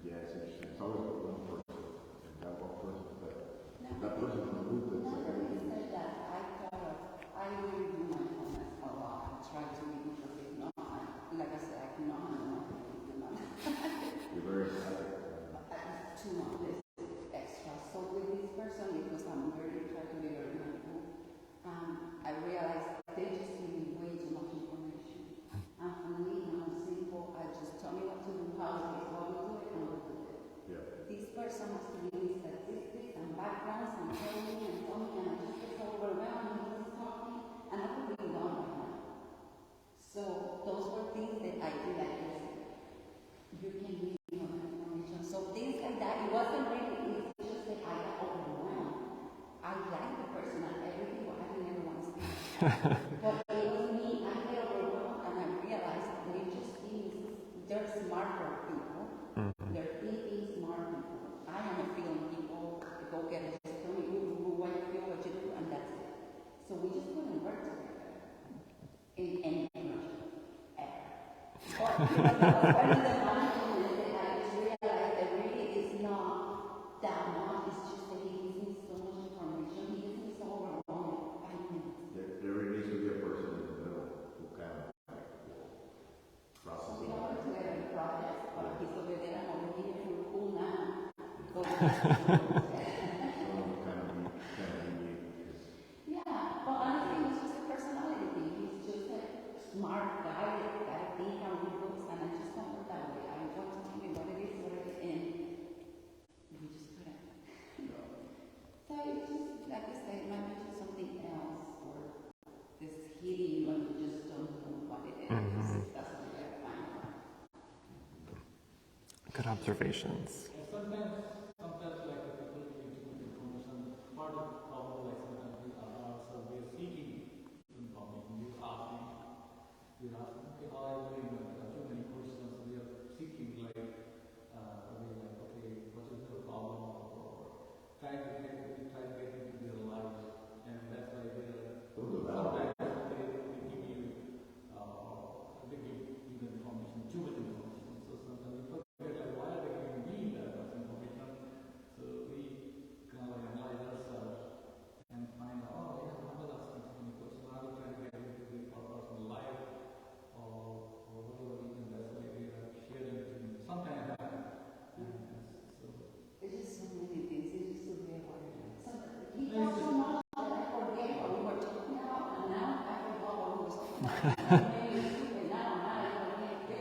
Yeah, it's interesting. It's always one person, and that one person, that person in the root that's like everything. Said that, I really do mindfulness a lot. I try to be perfect. No, like I said, I cannot. You're very excited. Too much extra. So with this person, because I'm very trying to be very mindful, I realized they just give me way too much information. And for me, I'm simple. I just tell me what to do, how it is, what we do it, and we'll do it. Yeah. This person has to give me statistics and backgrounds and telling me and I just get overwhelmed and just talking, and I don't really know right now. So those were things that I did like this. You can give me more information. So things like that, it wasn't really easy. It's just that I got overwhelmed. I like the person and everything, but I didn't ever want to speak. But it was me, I get overwhelmed and I realized they just they're smarter people. They're thinking smart people. I am a feeling people. Go get it. Just tell me what you feel, what you do, and that's it. So we just couldn't work together in any relationship ever. But that was part of the mindfulness that I just realized that really is not Yeah, but honestly, he's just a personality thing. He's just a smart guy that think and read books, and I just don't look that way. I don't tell me what it is, and we just couldn't. So it's just, like I said, it might be just something else, or this hitting when you just don't know what it is. That's what we gotta find out. Good observations. Sometimes like people give too much information. Part of the problem, like sometimes we are ourselves, we are seeking information. You're asking, okay, how are you doing? Too many questions. We are seeking, like, okay, what is the problem? Or try to get into their life, and that's why sometimes they give you information, too much information. So sometimes we forget, like, why are they giving me that much information? So we kind of like analyze ourselves and find out, oh yeah, I was asking so many questions. I was trying to get into our personal life, or whatever reason. That's why we are sharing it. Sometimes happen. So There's just so many things. It's just so very hard. He talks so much that I forget what we were talking about, and now I forgot what we were talking about. Maybe it's stupid now, I don't know what it is.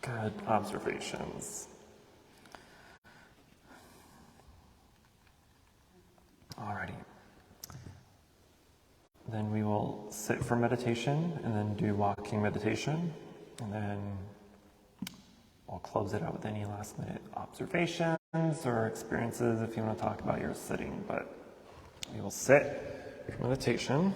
Good observations. Alrighty. Then we will sit for meditation and then do walking meditation. And then we'll close it out with any last minute observations or experiences if you want to talk about your sitting. But we will sit for meditation.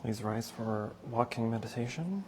Please rise for walking meditation.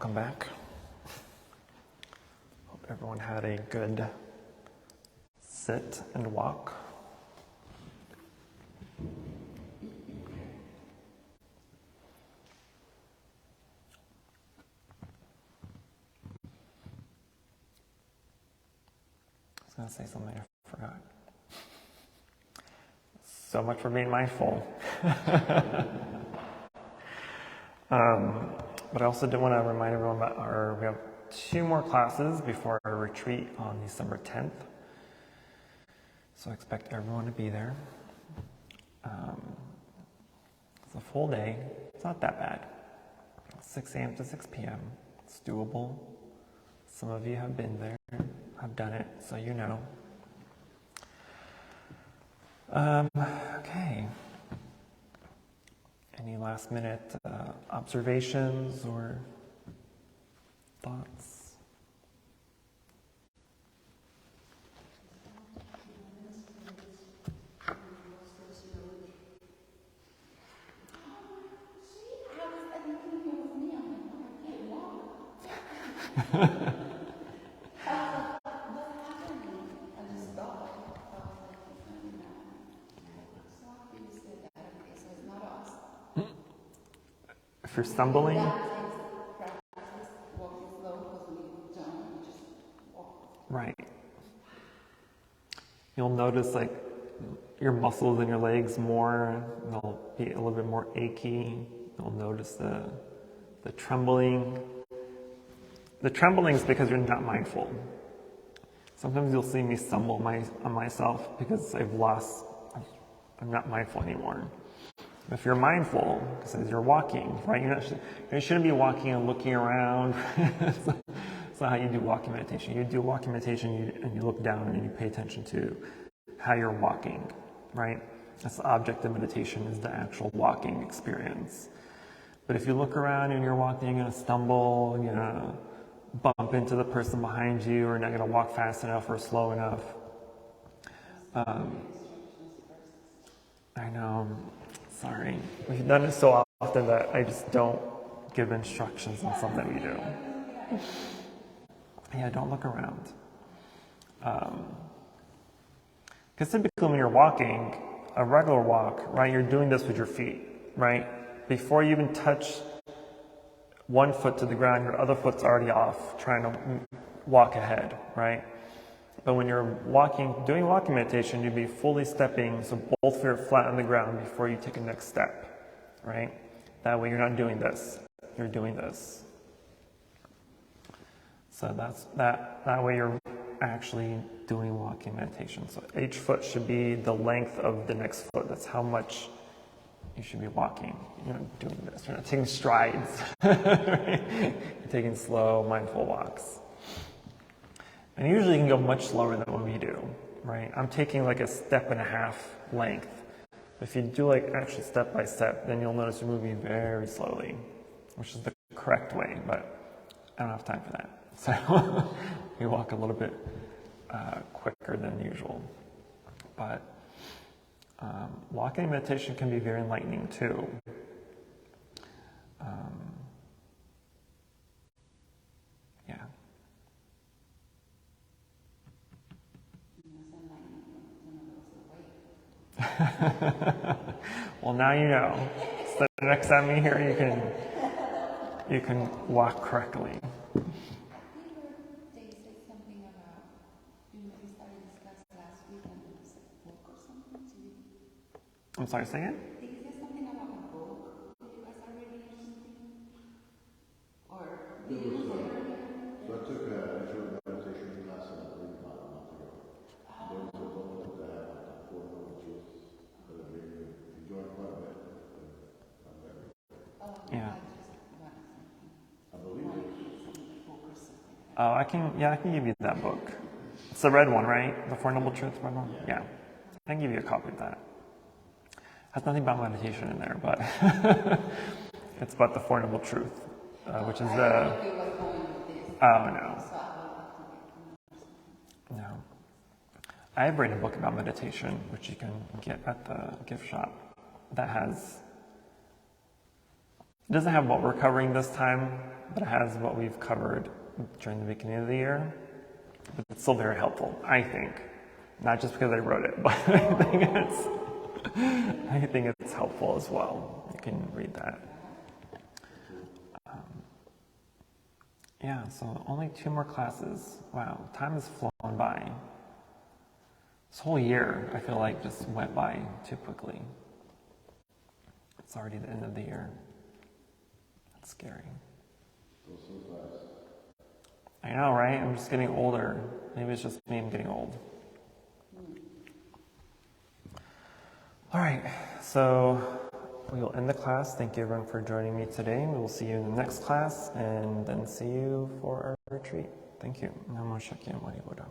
welcome back. Hope everyone had a good sit and walk. I was going to say something I forgot. So much for being mindful. But I also did want to remind everyone that we have 2 more classes before our retreat on December 10th. So I expect everyone to be there. It's a full day. It's not that bad. 6 a.m. to 6 p.m. It's doable. Some of you have been there, have done it, so you know. Okay. Any last minute observations or thoughts? If you're stumbling, right. You'll notice like your muscles in your legs more, they'll be a little bit more achy. You'll notice the trembling. The trembling is because you're not mindful. Sometimes you'll see me stumble on myself because I'm not mindful anymore. If you're mindful, because as you're walking, right, you shouldn't be walking and looking around. It's not how you do walking meditation. You do walking meditation and you look down and you pay attention to how you're walking, right? That's the object of meditation, is the actual walking experience. But if you look around and you're walking, you're going to stumble, you're going to bump into the person behind you, or not going to walk fast enough or slow enough. I know. Sorry. We've done it so often that I just don't give instructions on something we do. Yeah, don't look around. Because typically when you're walking, a regular walk, right, you're doing this with your feet, right? Before you even touch one foot to the ground, your other foot's already off, trying to walk ahead, right? But when you're doing walking meditation, you'd be fully stepping, so both feet are flat on the ground before you take a next step, right? That way you're not doing this, you're doing this. So that way you're actually doing walking meditation. So each foot should be the length of the next foot. That's how much you should be walking. You're not doing this, you're not taking strides. Right? You're taking slow, mindful walks. And usually you can go much slower than what we do, right? I'm taking like a 1.5 step length. If you do like actually step by step, then you'll notice you're moving very slowly, which is the correct way, but I don't have time for that. So we walk a little bit quicker than usual. But walking meditation can be very enlightening too. Yeah. Well, now you know. So the next time you're here, you can walk correctly. They said something about, we started discussing last week and it was a book or something. I'm sorry, say it? Did you say something about a book that you guys are reading or something? Or did you say So I took a meditation class, I believe, about a month ago. There was a book that I have, like, the Four Noble Truths, that I really enjoyed quite a bit. Yeah. I believe it. Oh, I can give you that book. It's the red one, right? The Four Noble Truths red one? Yeah. I can give you a copy of that. Has nothing about meditation in there, but it's about the Four Noble Truth, which is the... Oh, no. No. I have written a book about meditation, which you can get at the gift shop, that has... It doesn't have what we're covering this time, but it has what we've covered during the beginning of the year. But it's still very helpful, I think. Not just because I wrote it, but I think it's helpful as well. You can read that. Yeah, so only 2 more classes. Wow, time has flown by. This whole year, I feel like, just went by too quickly. It's already the end of the year. That's scary. I know, right? I'm just getting older. Maybe it's just me, I'm getting old. All right, so we will end the class. Thank you everyone for joining me today. We will see you in the next class and then see you for our retreat. Thank you. Namo Shakyamuni Buddha.